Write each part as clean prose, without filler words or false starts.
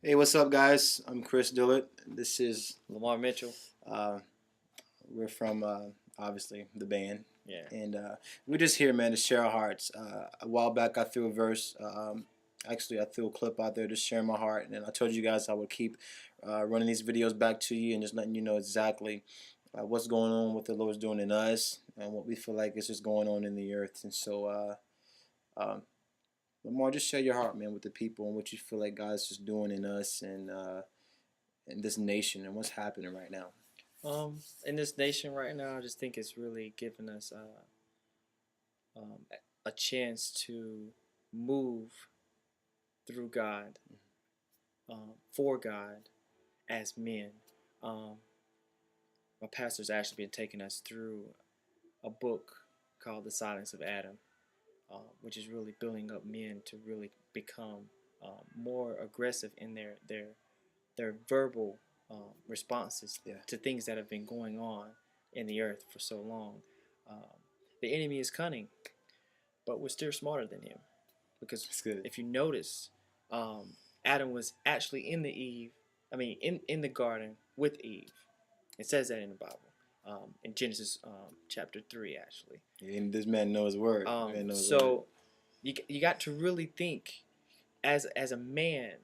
Hey, what's up, guys? I'm Kris Dillard. This is Lamar Mitchell. uh, we're from obviously the band, Yeah. and we're just here, man, to share our hearts. A while back, I threw a verse. Actually, I threw a clip out there to share my heart, and I told you guys I would keep running these videos back to you and just letting you know exactly what's going on, what the Lord's doing in us, and what we feel like is just going on in the earth. And so, um, Lamar, just share your heart, man, with the people and what you feel like God's just doing in us and in this nation and what's happening right now. In this nation right now, I just think it's really giving us a chance to move through God, for God, as men. My pastor's actually been taking us through a book called The Silence of Adam, which is really building up men to really become more aggressive in their verbal responses Yeah. to things that have been going on in the earth for so long. Um, the enemy is cunning, but we're still smarter than him. Because That's good. if you notice, Adam was actually in the garden with Eve. It says that in the Bible, in Genesis chapter 3, actually. And this man knows his word. So you got to really think as a man,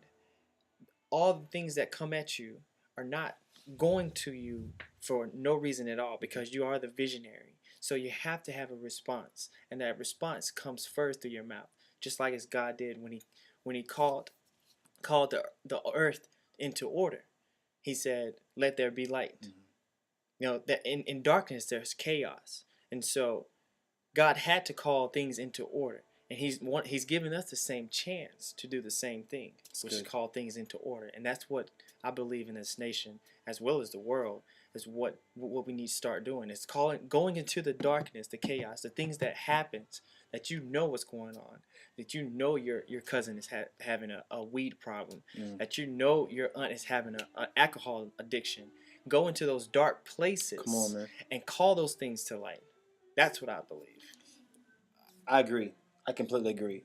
all the things that come at you are not going to you for no reason at all, because you are the visionary. So you have to have a response, and that response comes first through your mouth, just like as God did when he called the earth into order. He said, "Let there be light." Mm-hmm. You know that in darkness there's chaos, and so God had to call things into order, and He's given us the same chance to do the same thing, which is call things into order, and that's what I believe in this nation as well as the world is what we need to start doing. Is going into the darkness, the chaos, the things that happens that you know what's going on, that you know your cousin is having a weed problem, that you know your aunt is having an alcohol addiction. Go into those dark places. Come on, man. And call those things to light. That's what I believe. I agree. I completely agree.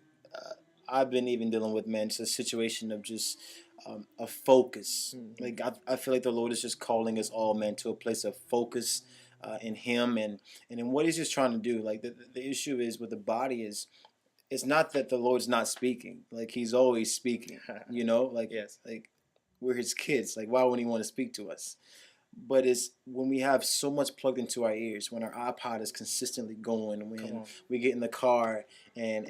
I've been even dealing with, man, just a situation of just a focus. Mm-hmm. Like I feel like the Lord is just calling us all, man, to a place of focus in Him and in what He's just trying to do. Like the issue is with the body is it's not that the Lord's not speaking. Like He's always speaking. You know, like Yes. like we're His kids. Like why wouldn't He want to speak to us? But it's when we have so much plugged into our ears, when our iPod is consistently going, when we get in the car and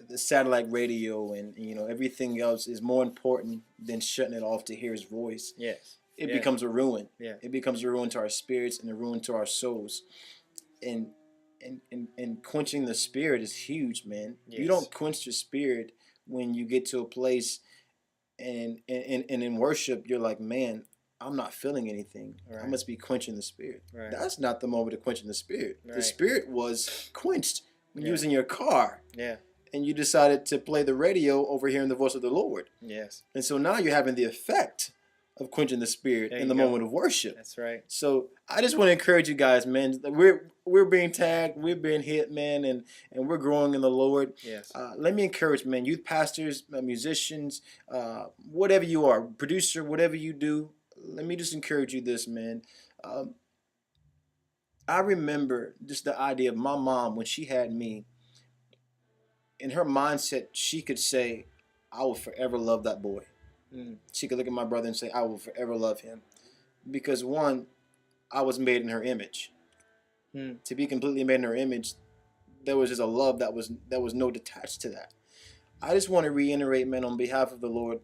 the satellite radio and you know everything else is more important than shutting it off to hear His voice. Yes. It becomes a ruin. Yeah. It becomes a ruin to our spirits and a ruin to our souls. And and quenching the spirit is huge, man. Yes. You don't quench your spirit when you get to a place and in worship you're like, man, I'm not feeling anything. Right. I must be quenching the spirit. Right. That's not the moment of quenching the spirit. Right. The spirit was quenched when you was in your car. Yeah. And you decided to play the radio over hearing the voice of the Lord. Yes. And so now you're having the effect of quenching the spirit in the moment of worship. That's right. So I just want to encourage you guys, man. We're being tagged, we're being hit, man, and we're growing in the Lord. Yes. Let me encourage, man, youth pastors, musicians, whatever you are, producer, whatever you do. Let me just encourage you this, man. I remember just the idea of my mom when she had me. In her mindset, she could say, "I will forever love that boy." She could look at my brother and say, "I will forever love him," because one, I was made in her image. To be completely made in her image, there was just a love that was no detached to that. I just want to reiterate, man, on behalf of the Lord,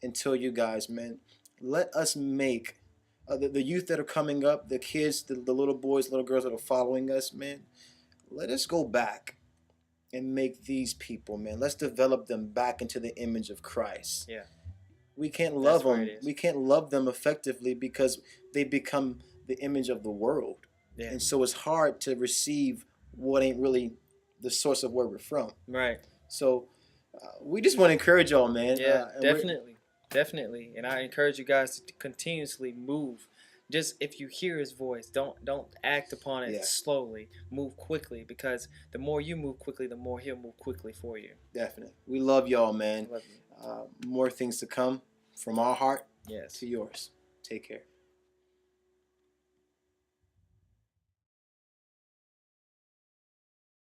and tell you guys, man, let us make the youth that are coming up, the kids, the little boys, little girls that are following us, man, let us go back and make these people, man. Let's develop them back into the image of Christ. Yeah. We can't love them. We can't love them effectively because they become the image of the world. Yeah. And so it's hard to receive what ain't really the source of where we're from. Right. So we just want to encourage y'all, man. Yeah, definitely. And I encourage you guys to continuously move. Just if you hear His voice, don't act upon it slowly. Move quickly, because the more you move quickly, the more He'll move quickly for you. Definitely. We love y'all, man. Love you. More things to come from our heart Yes. to yours. Take care.